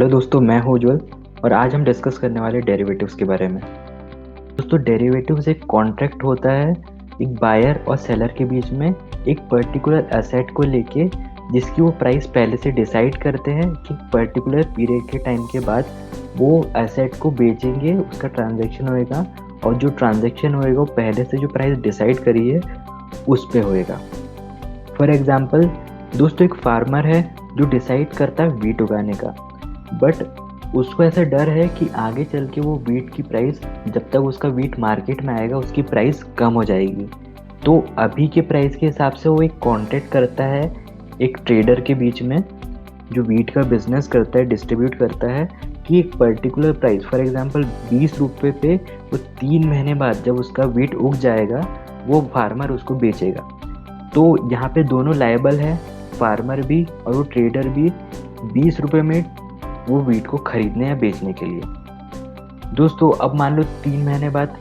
Hello दोस्तों, मैं हूँ उज्ज्वल और आज हम डिस्कस करने वाले डेरिवेटिव्स के बारे में। दोस्तों, डेरिवेटिव्स एक कॉन्ट्रैक्ट होता है एक बायर और सेलर के बीच में एक पर्टिकुलर एसेट को लेके, जिसकी वो प्राइस पहले से डिसाइड करते हैं कि पर्टिकुलर पीरियड के टाइम के बाद वो एसेट को बेचेंगे, उसका ट्रांजैक्शन होएगा और जो ट्रांजैक्शन होएगा वो पहले से जो प्राइस डिसाइड करी है उस पे होएगा। फॉर एग्जाम्पल दोस्तों, एक फार्मर है जो डिसाइड करता है वीट उगाने का, बट उसको ऐसा डर है कि आगे चल के वो वीट की प्राइस, जब तक उसका वीट मार्केट में आएगा उसकी प्राइस कम हो जाएगी। तो अभी के प्राइस के हिसाब से वो एक कॉन्ट्रैक्ट करता है एक ट्रेडर के बीच में, जो वीट का बिजनेस करता है, डिस्ट्रीब्यूट करता है, कि एक पर्टिकुलर प्राइस फॉर एग्जांपल 20 रुपये पे वो 3 महीने बाद जब उसका वीट उग जाएगा वो फार्मर उसको बेचेगा। तो यहाँ पे दोनों लायबल है, फार्मर भी और वो ट्रेडर भी, 20 रुपये में वो वीट को खरीदने या बेचने के लिए। दोस्तों, अब मान लो 3 महीने बाद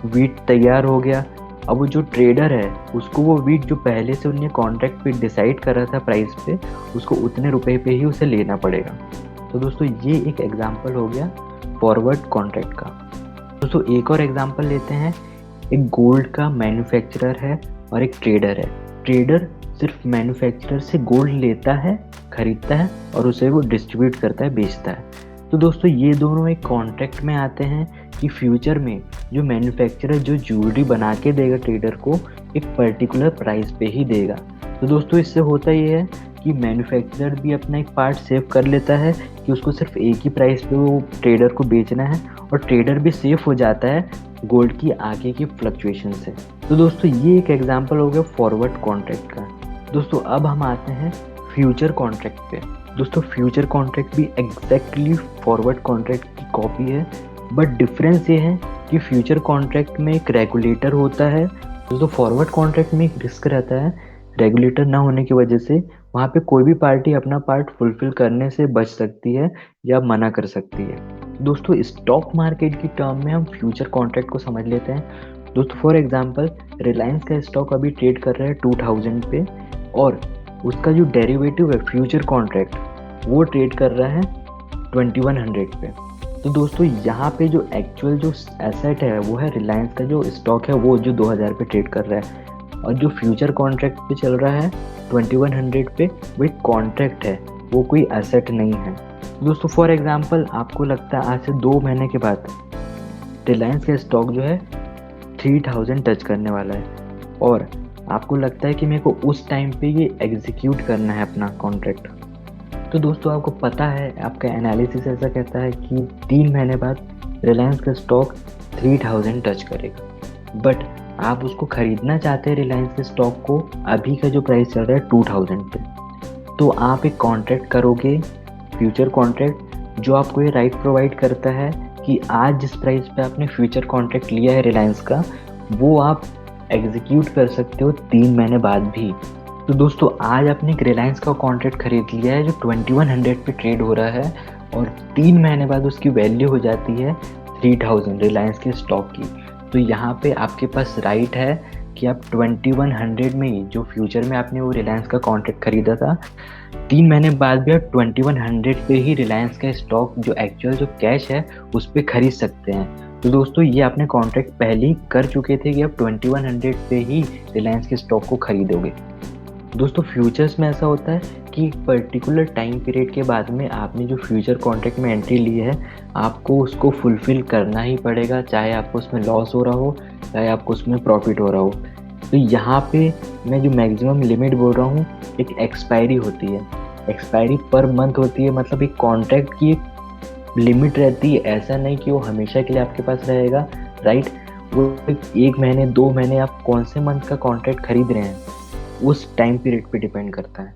वीट तैयार हो गया। अब वो जो ट्रेडर है उसको वो वीट जो पहले से उन्हें कॉन्ट्रैक्ट पे डिसाइड कर रहा था प्राइस पे, उसको उतने रुपए पे ही उसे लेना पड़ेगा। तो दोस्तों, ये एक एग्जांपल हो गया फॉरवर्ड कॉन्ट्रैक्ट का। दोस्तों, एक और एग्जांपल लेते हैं। एक गोल्ड का मैन्युफैक्चरर है और एक ट्रेडर है। ट्रेडर सिर्फ मैन्युफैक्चरर से गोल्ड लेता है, खरीदता है और उसे वो डिस्ट्रीब्यूट करता है, बेचता है। तो दोस्तों, ये दोनों एक कॉन्ट्रैक्ट में आते हैं कि फ्यूचर में जो मैन्युफैक्चरर जो ज्वेलरी बना के देगा ट्रेडर को, एक पर्टिकुलर प्राइस पे ही देगा। तो दोस्तों, इससे होता ये है कि मैन्युफैक्चरर भी अपना एक पार्ट सेव कर लेता है कि उसको सिर्फ एक ही प्राइस पे वो ट्रेडर को बेचना है, और ट्रेडर भी सेफ हो जाता है गोल्ड की आगे की फ्लक्चुएशन से। तो दोस्तों, ये एक एग्जांपल हो गया फॉरवर्ड कॉन्ट्रैक्ट का। दोस्तों, अब हम आते हैं फ्यूचर कॉन्ट्रैक्ट पे। दोस्तों, फ्यूचर कॉन्ट्रैक्ट भी एग्जैक्टली फॉरवर्ड कॉन्ट्रैक्ट की कॉपी है, बट डिफरेंस ये है कि फ्यूचर कॉन्ट्रैक्ट में एक रेगुलेटर होता है। दोस्तों, फॉरवर्ड कॉन्ट्रैक्ट में एक रिस्क रहता है, रेगुलेटर ना होने की वजह से वहाँ पे कोई भी पार्टी अपना पार्ट फुलफिल करने से बच सकती है या मना कर सकती है। दोस्तों, स्टॉक मार्केट की टर्म में हम फ्यूचर कॉन्ट्रैक्ट को समझ लेते हैं। दोस्तों, फॉर एग्जांपल रिलायंस का स्टॉक अभी ट्रेड कर रहा है 2000 पे, और उसका जो डेरिवेटिव है फ्यूचर कॉन्ट्रैक्ट वो ट्रेड कर रहा है 2100 पे। तो दोस्तों, यहाँ पे जो एक्चुअल जो एसेट है वो है रिलायंस का जो स्टॉक है वो जो 2000 पे ट्रेड कर रहा है, और जो फ्यूचर कॉन्ट्रैक्ट पे चल रहा है 2100 पे, वो एक कॉन्ट्रैक्ट है, वो कोई एसेट नहीं है। दोस्तों, फॉर एग्जांपल आपको लगता है आज से 2 महीने के बाद रिलायंस का स्टॉक जो है 3000 टच करने वाला है, और आपको लगता है कि मेरे को उस टाइम पे ये एग्जीक्यूट करना है अपना कॉन्ट्रैक्ट। तो दोस्तों, आपको पता है, आपका एनालिसिस ऐसा कहता है कि 3 महीने बाद रिलायंस का स्टॉक 3000 टच करेगा, बट आप उसको खरीदना चाहते हैं रिलायंस के स्टॉक को, अभी का जो प्राइस चल रहा है 2000 पे। तो आप एक कॉन्ट्रैक्ट करोगे, फ्यूचर कॉन्ट्रैक्ट, जो आपको ये राइट प्रोवाइड करता है कि आज जिस प्राइस पे आपने फ्यूचर कॉन्ट्रैक्ट लिया है रिलायंस का, वो आप एग्जीक्यूट कर सकते हो 3 महीने बाद भी। तो दोस्तों, आज आपने एक रिलायंस का कॉन्ट्रैक्ट खरीद लिया है जो 2100 पे ट्रेड हो रहा है, और 3 महीने बाद उसकी वैल्यू हो जाती है 3000 रिलायंस के स्टॉक की। तो यहाँ पे आपके पास राइट है कि आप 2100 में ही, जो फ्यूचर में आपने वो रिलायंस का कॉन्ट्रैक्ट खरीदा था, 3 महीने बाद भी आप 2100 पे ही रिलायंस का स्टॉक जो एक्चुअल जो कैश है उस पर खरीद सकते हैं। तो दोस्तों, ये आपने कॉन्ट्रैक्ट पहले ही कर चुके थे कि आप 2100 पे ही रिलायंस के स्टॉक को खरीदोगे। दोस्तों, फ्यूचर्स में ऐसा होता है कि एक पर्टिकुलर टाइम पीरियड के बाद में आपने जो फ्यूचर कॉन्ट्रैक्ट में एंट्री ली है, आपको उसको फुलफिल करना ही पड़ेगा, चाहे आपको उसमें लॉस हो रहा हो, चाहे आपको उसमें प्रॉफिट हो रहा हो। तो यहाँ पे मैं जो मैक्सिमम लिमिट बोल रहा हूँ, एक एक्सपायरी होती है, एक्सपायरी पर मंथ होती है, मतलब एक कॉन्ट्रैक्ट की एक लिमिट रहती है। ऐसा नहीं कि वो हमेशा के लिए आपके पास रहेगा, राइट। वो 1 महीने 2 महीने आप कौन से मंथ का कॉन्ट्रैक्ट खरीद रहे हैं उस टाइम पीरियड पे डिपेंड करता है,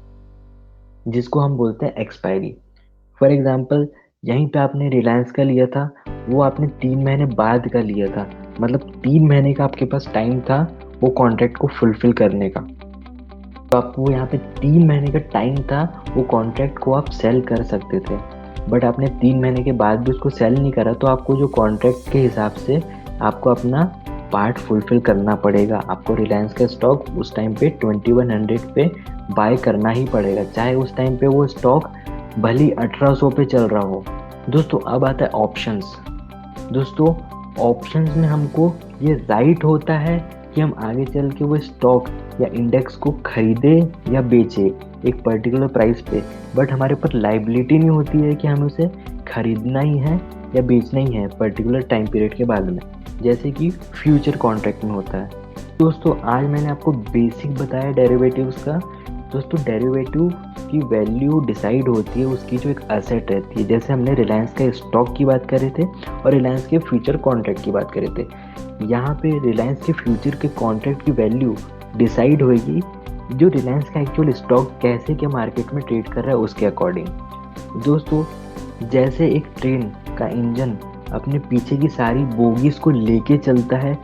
जिसको हम बोलते हैं एक्सपायरी। फॉर एग्जांपल, यहीं पे आपने रिलायंस का लिया था, वो आपने 3 महीने बाद का लिया था, मतलब 3 महीने का आपके पास टाइम था वो कॉन्ट्रैक्ट को फुलफिल करने का। तो आपको यहाँ पे 3 महीने का टाइम था, वो कॉन्ट्रैक्ट को आप सेल कर सकते थे, बट आपने 3 महीने के बाद भी उसको सेल नहीं करा, तो आपको जो कॉन्ट्रैक्ट के हिसाब से आपको अपना पार्ट फुलफिल करना पड़ेगा। आपको रिलायंस का स्टॉक उस टाइम पे 2100 पे बाय करना ही पड़ेगा, चाहे उस टाइम पे वो स्टॉक भले ही 1800 पे चल रहा हो। दोस्तों अब आता है ऑप्शंस। दोस्तों ऑप्शंस में हमको ये राइट होता है कि हम आगे चल के वो स्टॉक या इंडेक्स को खरीदे या बेचे एक पर्टिकुलर प्राइस पे, बट हमारे ऊपर लाइबिलिटी नहीं होती है कि हमें उसे खरीदना ही है या बेचना ही है पर्टिकुलर टाइम पीरियड के बाद में, जैसे कि फ्यूचर कॉन्ट्रैक्ट में होता है। दोस्तों आज मैंने आपको बेसिक बताया डेरिवेटिव्स का। दोस्तों डेरिवेटिव की वैल्यू डिसाइड होती है उसकी जो एक एसेट रहती है, जैसे हमने रिलायंस का स्टॉक की बात कर रहे थे और रिलायंस के फ्यूचर कॉन्ट्रैक्ट की बात कर रहे थे। यहाँ पे रिलायंस के फ्यूचर के कॉन्ट्रैक्ट की वैल्यू डिसाइड होगी जो रिलायंस का एक्चुअल स्टॉक कैसे क्या मार्केट में ट्रेड कर रहा है उसके अकॉर्डिंग। दोस्तों जैसे एक ट्रेन का इंजन अपने पीछे की सारी बोगीज को लेके चलता है,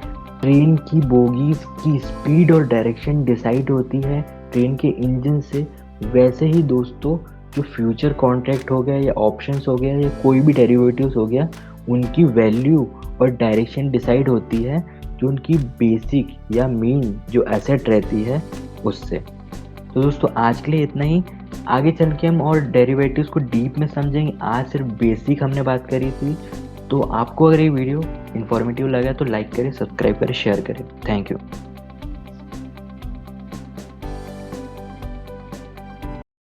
ट्रेन की बोगीज की स्पीड और डायरेक्शन डिसाइड होती है ट्रेन के इंजन से, वैसे ही दोस्तों जो फ्यूचर कॉन्ट्रैक्ट हो गया या ऑप्शंस हो गया या कोई भी डेरिवेटिव्स हो गया, उनकी वैल्यू और डायरेक्शन डिसाइड होती है जो उनकी बेसिक या मेन जो एसेट रहती है उससे। तो दोस्तों आज के लिए इतना ही। आगे चल के हम और डेरिवेटिव्स को डीप में समझेंगे। आज सिर्फ बेसिक हमने बात करी थी। तो आपको अगर ये वीडियो इन्फॉर्मेटिव लगा तो लाइक करें, सब्सक्राइब करें, शेयर करें। Thank you.